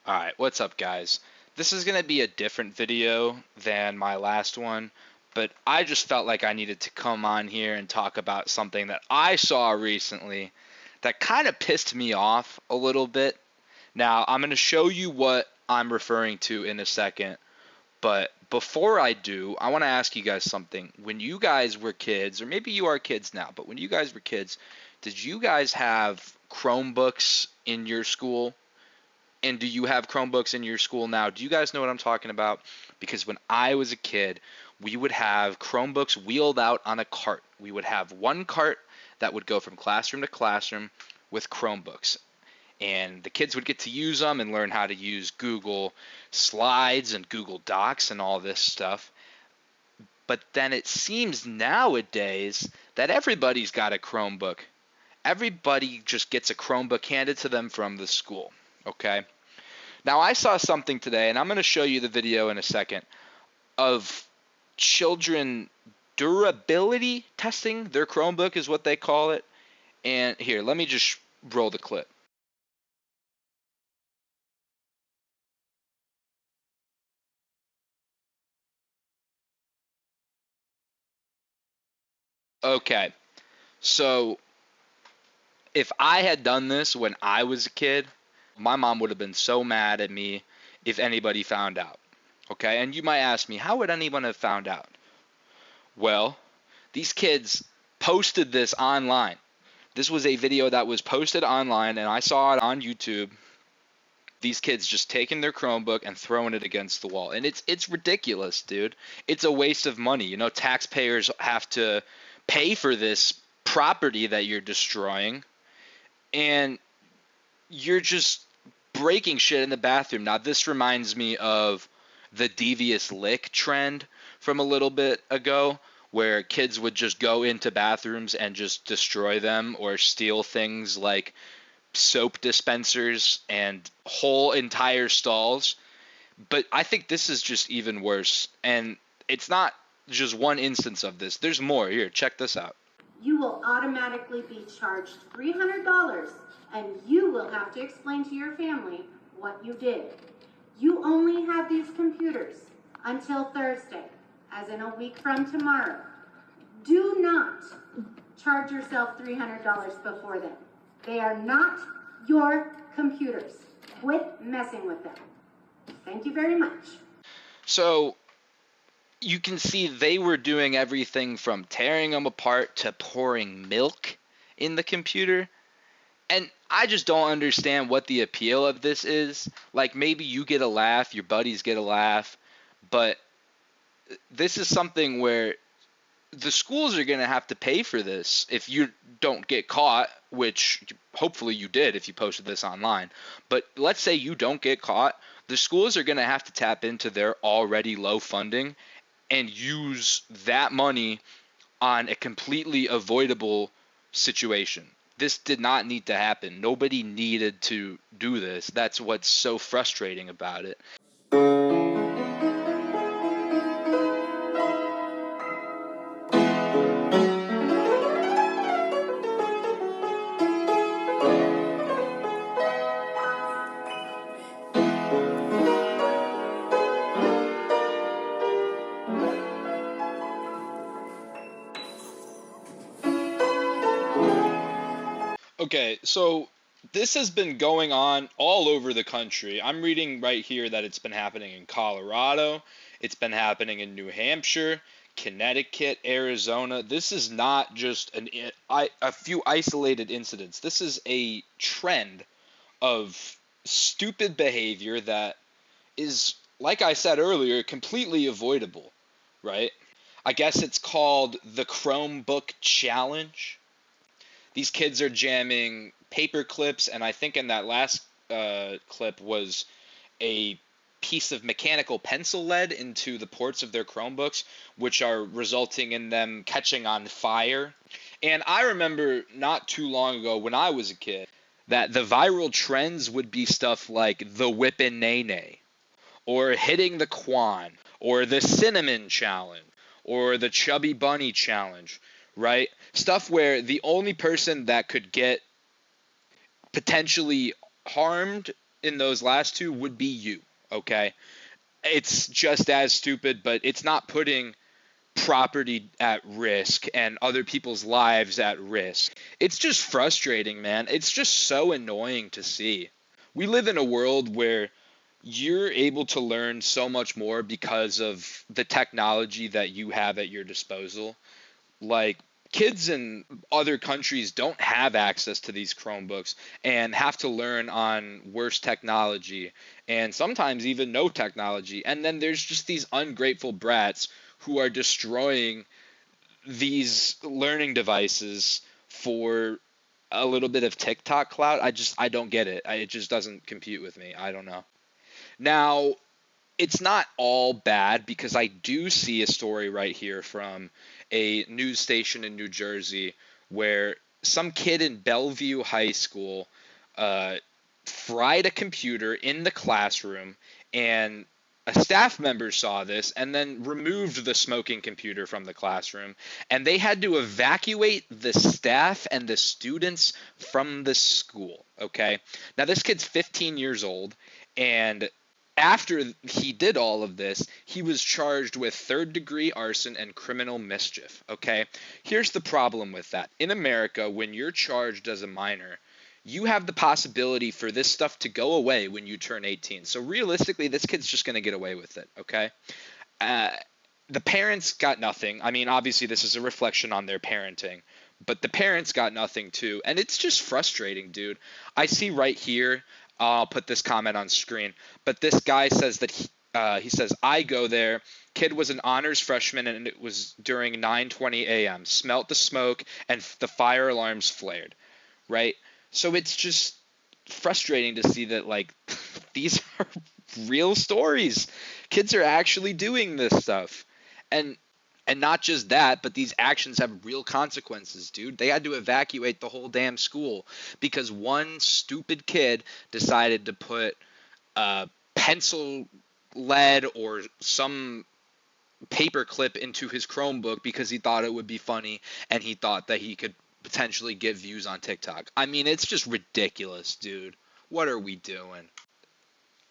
Alright, what's up guys? This is going to be a different video than my last one, but I just felt like I needed to come on here and talk about something that I saw recently that kind of pissed me off a little bit. Now, I'm going to show you what I'm referring to in a second, but before I do, I want to ask you guys something. When you guys were kids, or maybe you are kids now, but when you guys were kids, did you guys have Chromebooks in your school? And do you have Chromebooks in your school now? Do you guys know what I'm talking about? Because when I was a kid, we would have Chromebooks wheeled out on a cart. We would have one cart that would go from classroom to classroom with Chromebooks. And the kids would get to use them and learn how to use Google Slides and Google Docs and all this stuff. But then it seems nowadays that everybody's got a Chromebook. Everybody just gets a Chromebook handed to them from the school. Okay. Now I saw something today, and I'm going to show you the video in a second, of children durability testing their Chromebook is what they call it. And here, let me just roll the clip. Okay. So if I had done this when I was a kid, my mom would have been so mad at me if anybody found out. Okay, and you might ask me, how would anyone have found out? Well, these kids posted this online. This was a video that was posted online, and I saw it on YouTube. These kids just taking their Chromebook and throwing it against the wall. And it's ridiculous, dude. It's a waste of money. You know, taxpayers have to pay for this property that you're destroying, and you're just breaking shit in the bathroom. Now, this reminds me of the devious lick trend from a little bit ago, where kids would just go into bathrooms and just destroy them or steal things like soap dispensers and whole entire stalls. But I think this is just even worse. And it's not just one instance of this. There's more. Here, check this out. You will automatically be charged $300, and you will have to explain to your family what you did. You only have these computers until Thursday, as in a week from tomorrow. Do not charge yourself $300 before then. They are not your computers. Quit messing with them. Thank you very much. So you can see they were doing everything from tearing them apart to pouring milk in the computer. And I just don't understand what the appeal of this is. Like, maybe you get a laugh, your buddies get a laugh, but this is something where the schools are going to have to pay for this if you don't get caught, which hopefully you did if you posted this online. But let's say you don't get caught, the schools are going to have to tap into their already low funding and use that money on a completely avoidable situation. This did not need to happen. Nobody needed to do this. That's what's so frustrating about it. Okay, so this has been going on all over the country. I'm reading right here that it's been happening in Colorado, it's been happening in New Hampshire, Connecticut, Arizona. This is not just a few isolated incidents. This is a trend of stupid behavior that is, like I said earlier, completely avoidable, right? I guess it's called the Chromebook Challenge. These kids are jamming paper clips, and I think in that last clip was a piece of mechanical pencil lead into the ports of their Chromebooks, which are resulting in them catching on fire. And I remember not too long ago when I was a kid that the viral trends would be stuff like the whippin' nay nay, or hitting the Quan, or the cinnamon challenge, or the chubby bunny challenge, right? Stuff where the only person that could get potentially harmed in those last two would be you, okay? It's just as stupid, but it's not putting property at risk and other people's lives at risk. It's just frustrating, man. It's just so annoying to see. We live in a world where you're able to learn so much more because of the technology that you have at your disposal. Like, kids in other countries don't have access to these Chromebooks and have to learn on worse technology and sometimes even no technology. And then there's just these ungrateful brats who are destroying these learning devices for a little bit of TikTok clout. I don't get it. It just doesn't compute with me. I don't know. Now, it's not all bad because I do see a story right here from a news station in New Jersey where some kid in Bellevue High School uh, fried a computer in the classroom, and a staff member saw this and then removed the smoking computer from the classroom, and they had to evacuate the staff and the students from the school. Okay, now this kid's 15 years old, and after he did all of this, he was charged with third-degree arson and criminal mischief. Okay, here's the problem with that. In America, when you're charged as a minor, you have the possibility for this stuff to go away when you turn 18. So realistically, this kid's just going to get away with it. Okay, uh, the parents got nothing. I mean, obviously, this is a reflection on their parenting, but the parents got nothing too, and it's just frustrating, dude. I see right here. I'll put this comment on screen, but this guy says that he says, I go there. Kid was an honors freshman, and it was during 9:20 a.m. Smelt the smoke, and the fire alarms flared. Right? So it's just frustrating to see that, like, these are real stories. Kids are actually doing this stuff. And not just that, but these actions have real consequences, dude. They had to evacuate the whole damn school because one stupid kid decided to put pencil lead or some paper clip into his Chromebook because he thought it would be funny and he thought that he could potentially get views on TikTok. I mean, it's just ridiculous, dude. What are we doing?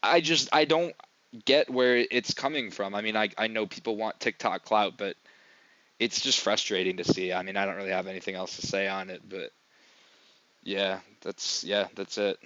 I don't get where it's coming from. I mean, I know people want TikTok clout, but it's just frustrating to see. I mean, I don't really have anything else to say on it, but yeah, that's it.